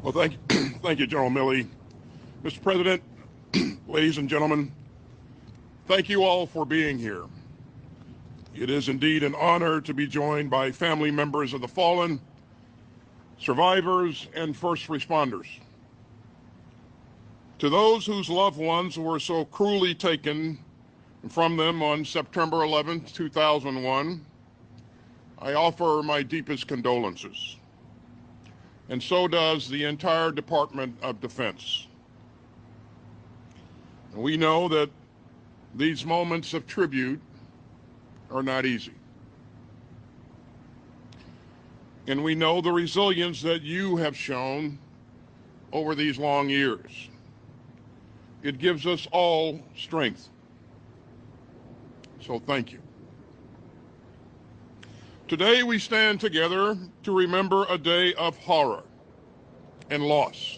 Well, thank you, General Milley. Mr. President, ladies and gentlemen, thank you all for being here. It is indeed an honor to be joined by family members of the fallen, survivors, and first responders. To those whose loved ones were so cruelly taken from them on September 11, 2001, I offer my deepest condolences. And so does the entire Department of Defense. We know that these moments of tribute are not easy. And we know the resilience that you have shown over these long years. It gives us all strength. So thank you. Today we stand together to remember a day of horror and loss.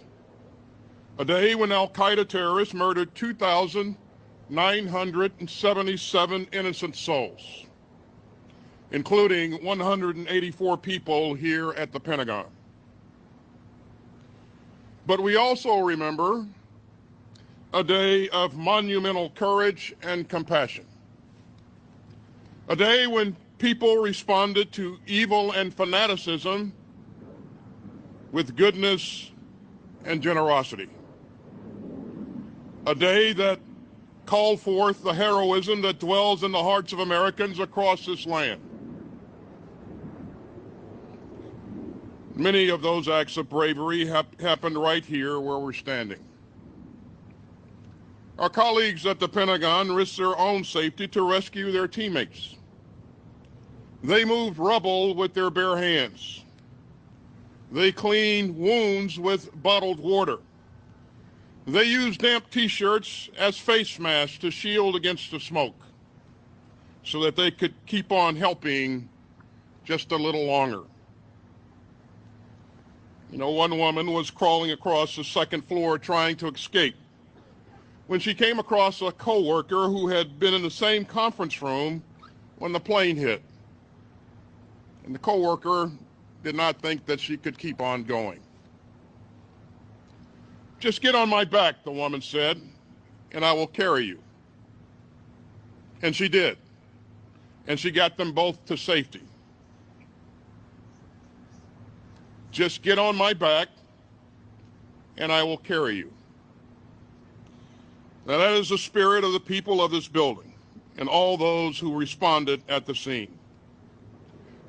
A day when al-Qaeda terrorists murdered 2,977 innocent souls, including 184 people here at the Pentagon. But we also remember a day of monumental courage and compassion. A day when people responded to evil and fanaticism with goodness and generosity. A day that called forth the heroism that dwells in the hearts of Americans across this land. Many of those acts of bravery happened right here where we're standing. Our colleagues at the Pentagon risked their own safety to rescue their teammates. They moved rubble with their bare hands. They cleaned wounds with bottled water. They used damp T-shirts as face masks to shield against the smoke so that they could keep on helping just a little longer. You know, one woman was crawling across the second floor trying to escape when she came across a coworker who had been in the same conference room when the plane hit. And the coworker did not think that she could keep on going. Just get on my back, the woman said, and I will carry you. And she did. And she got them both to safety. Just get on my back, and I will carry you. Now that is the spirit of the people of this building and all those who responded at the scene.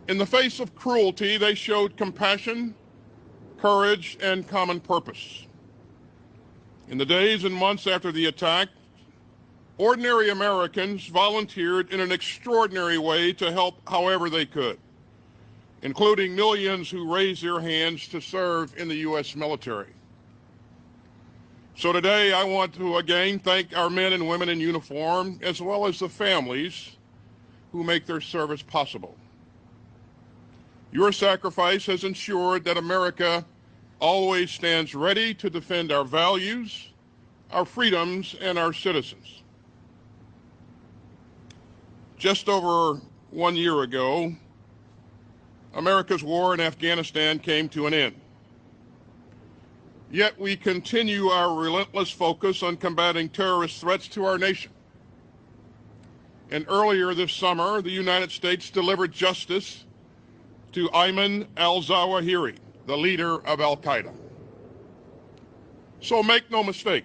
In the face of cruelty, they showed compassion, courage, and common purpose. In the days and months after the attack, ordinary Americans volunteered in an extraordinary way to help however they could, including millions who raised their hands to serve in the U.S. military. So today I want to again thank our men and women in uniform, as well as the families who make their service possible. Your sacrifice has ensured that America always stands ready to defend our values, our freedoms, and our citizens. Just over 1 year ago, America's war in Afghanistan came to an end. Yet we continue our relentless focus on combating terrorist threats to our nation. And earlier this summer, the United States delivered justice to Ayman al-Zawahiri, the leader of al-Qaeda. So make no mistake,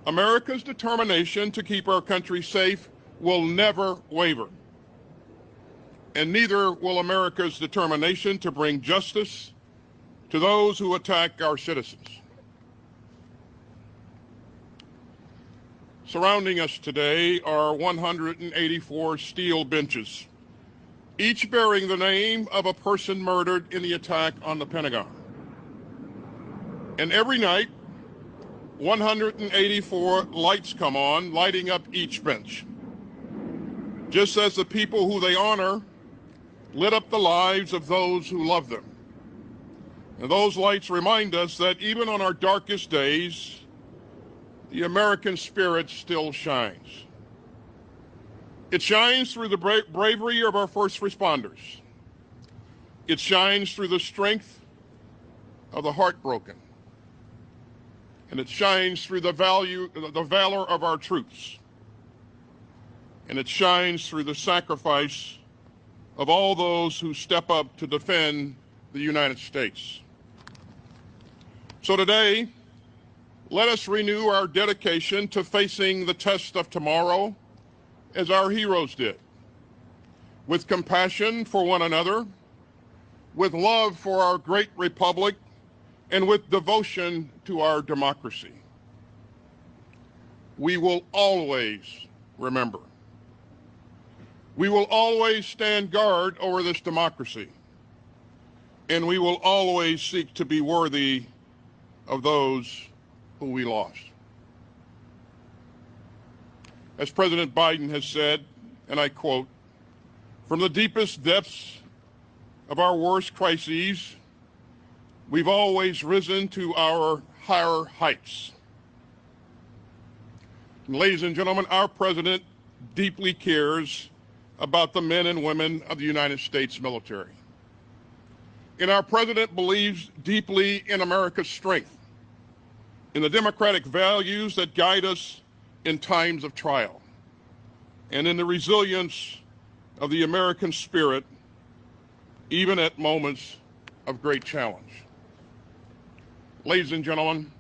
America's determination to keep our country safe will never waver. And neither will America's determination to bring justice to those who attack our citizens. Surrounding us today are 184 steel benches, each bearing the name of a person murdered in the attack on the Pentagon. And every night, 184 lights come on, lighting up each bench, just as the people who they honor lit up the lives of those who love them. And those lights remind us that even on our darkest days, the American spirit still shines. It shines through the bravery of our first responders. It shines through the strength of the heartbroken, and it shines through the valor of our troops, and it shines through the sacrifice of all those who step up to defend the United States. So today, let us renew our dedication to facing the test of tomorrow as our heroes did, with compassion for one another, with love for our great republic, and with devotion to our democracy. We will always remember. We will always stand guard over this democracy, and we will always seek to be worthy of those who we lost. As President Biden has said, and I quote, "From the deepest depths of our worst crises, we've always risen to our higher heights." And ladies and gentlemen, our president deeply cares about the men and women of the United States military. And our president believes deeply in America's strength, in the democratic values that guide us in times of trial, and in the resilience of the American spirit, even at moments of great challenge. Ladies and gentlemen,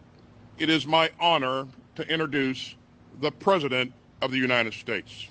it is my honor to introduce the President of the United States.